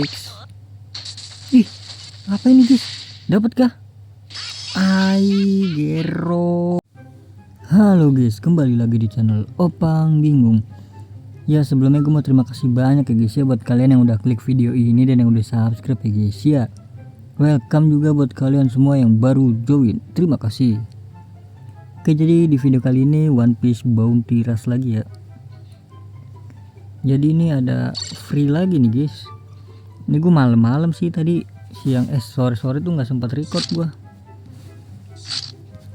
Ih, apa ini guys? Dapat kah? Gero. Halo guys, kembali lagi di channel Opang Bingung. Ya sebelumnya gue mau terima kasih banyak ya guys ya buat kalian yang udah klik video ini dan yang udah subscribe ya guys ya. Welcome juga buat kalian semua yang baru join. Terima kasih. Oke, jadi di video kali ini One Piece Bounty Rush lagi ya. Jadi ini ada free lagi nih guys. Ini gue malam-malam sih, tadi siang sore-sore tuh nggak sempat record gua.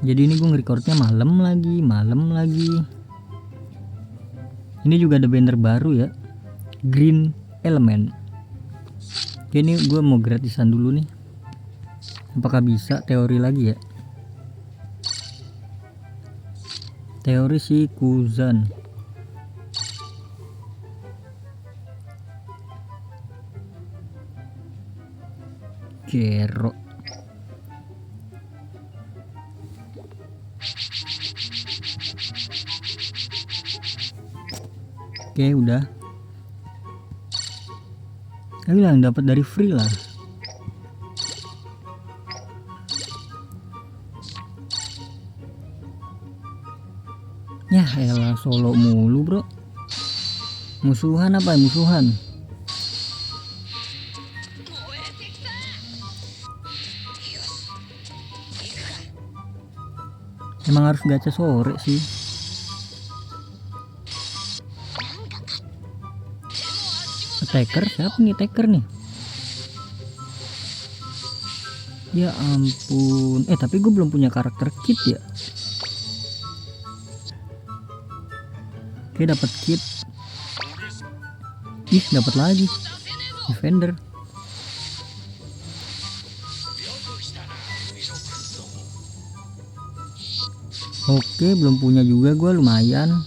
Jadi ini gue nge-recordnya malam lagi. Ini juga ada banner baru ya, Green Element. Oke, ini gue mau gratisan dulu nih. Apakah bisa teori lagi ya? Teori si Kuzan. Gero. Oke, udah. Aku bilang dapat dari free lah. Ya elah, solo mulu bro. Musuhan apa ya, musuhan? Emang harus gacha sore sih. Attacker siapa nih? Attacker nih. Ya ampun. Tapi gue belum punya karakter kit ya. Oke, dapat kit. Ih, dapat lagi. Defender. Oke, belum punya juga gue, lumayan.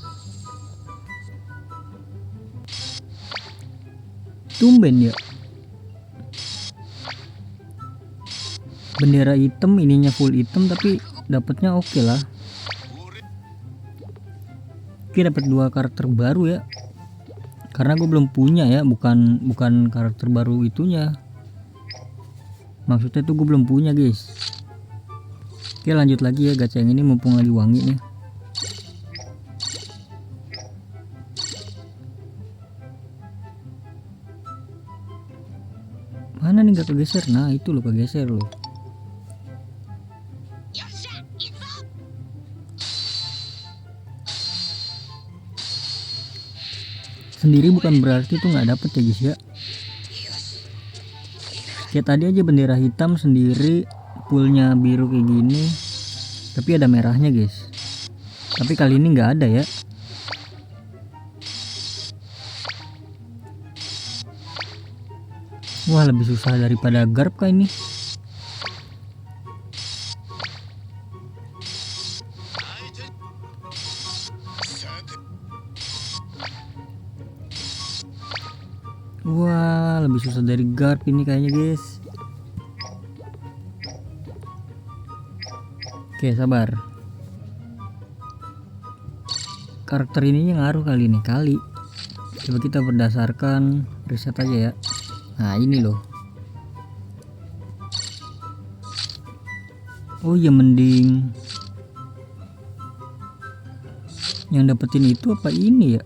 Tumben ya. Bendera hitam, ininya full hitam tapi dapatnya oke lah. Oke, dapat 2 karakter baru ya. Karena gue belum punya ya, bukan karakter baru itunya. Maksudnya tuh gue belum punya guys. Oke, lanjut lagi ya gacha yang ini mumpung lagi wangi nih. Mana nih gak kegeser? Nah itu lo kegeser lo. Sendiri bukan berarti tuh nggak dapet ya guys ya. Kayak tadi aja bendera hitam sendiri, poolnya biru kayak gini, tapi ada merahnya guys. Tapi kali ini nggak ada ya. Wah, lebih susah daripada Garp kah ini? Wah, lebih susah dari Garp ini kayaknya guys. Oke, sabar. Karakter ini ngaruh kali ini kali. Coba kita berdasarkan riset aja ya. Nah ini loh. Oh ya, mending yang dapetin itu apa ini ya?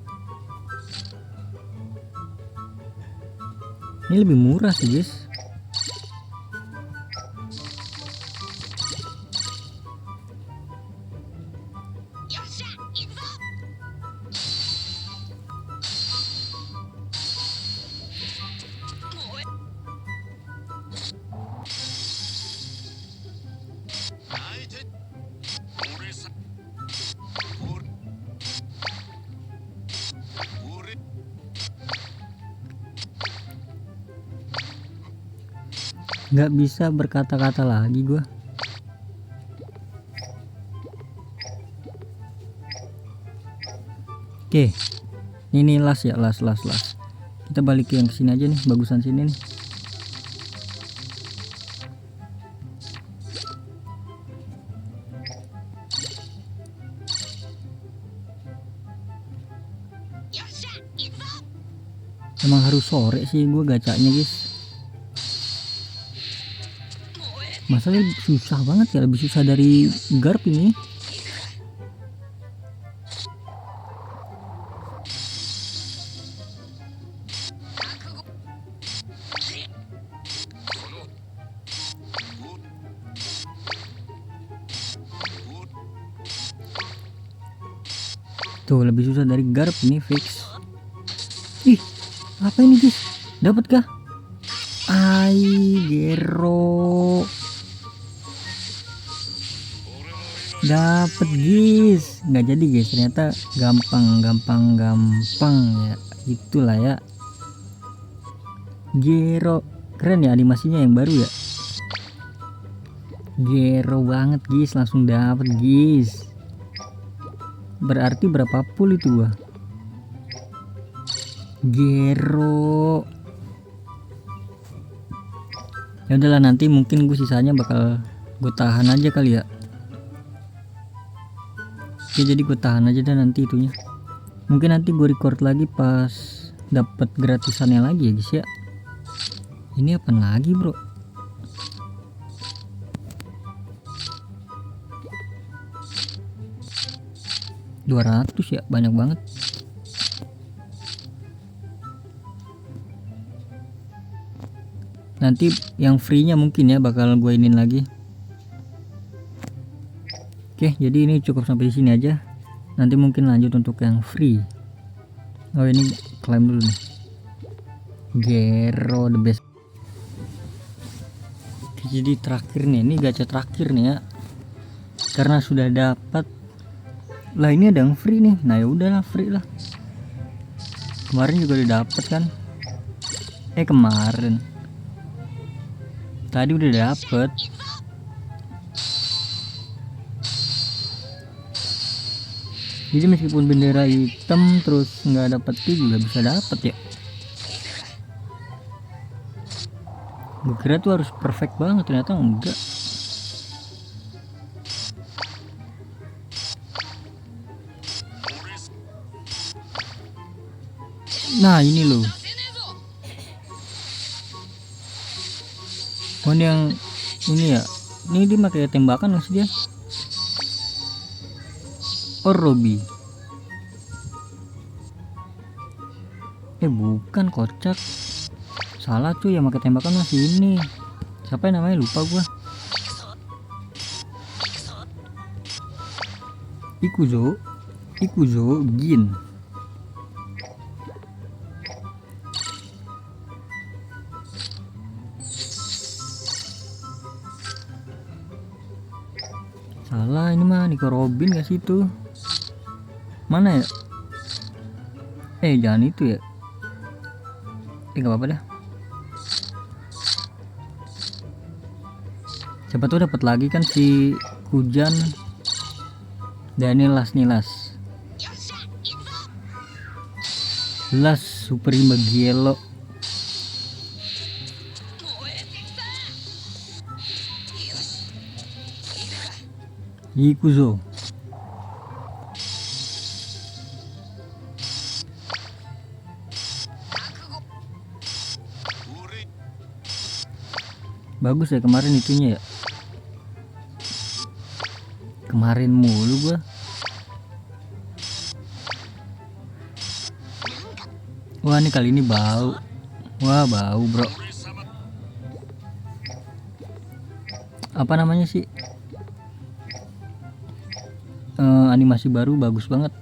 Ini lebih murah sih guys. Nggak bisa berkata-kata lagi gua. Oke, ini last ya, last. Kita balik ke yang kesini aja nih, bagusan sini nih. Emang harus sore sih gue gacanya guys. Masalahnya susah banget ya, lebih susah dari Garp ini. Tuh lebih susah dari Garp ini fix. Ih, apa ini guys? Dapat kah? Ai, Gero. Dapat guys. Nggak jadi guys, ternyata gampang ya. Itulah ya. Gero. Keren ya animasinya yang baru ya. Gero banget guys, langsung dapat guys. Berarti berapa pul itu gua? Gero. Ya udahlah, nanti mungkin gue sisanya bakal gue tahan aja kali ya. Oke, jadi gue tahan aja dan nanti itunya. Mungkin nanti gue record lagi pas dapat gratisannya lagi ya guys ya. Ini apa lagi bro? $200 ya, banyak banget. Nanti yang free-nya mungkin ya bakal gue inin lagi. Oke, jadi ini cukup sampai di sini aja. Nanti mungkin lanjut untuk yang free. Oh, ini klaim dulu nih. Gero the best. Oke, jadi terakhir nih, ini gacha terakhir nih ya. Karena sudah dapat. Lah ini ada yang free nih. Nah ya udahlah, free lah. Kemarin juga udah dapet kan. Kemarin. Tadi udah dapet. Jadi meskipun bendera hitam terus nggak dapet tuh juga bisa dapet ya. Gue kira tuh harus perfect banget, ternyata enggak. Nah ini loh. Oh ini yang ini ya. Ini dia pakai tembakan nggak sih dia? Oh Robby. Bukan, kocak. Salah cuy, yang pakai tembakan masih ini. Siapa yang namanya, lupa gua. Ikuzo Gin. Salah, ini mah Nico Robin gak sih itu? Mana ya? Jangan itu ya. Gak apa-apa dah. Siapa tuh dapat lagi kan si Hujan. Dan ini Las Super Imbagielo. Ikuzo. Bagus ya kemarin itunya ya. Kemarin mulu gua. Wah ini kali ini bau. Wah bau bro. Apa namanya sih? Animasi baru bagus banget.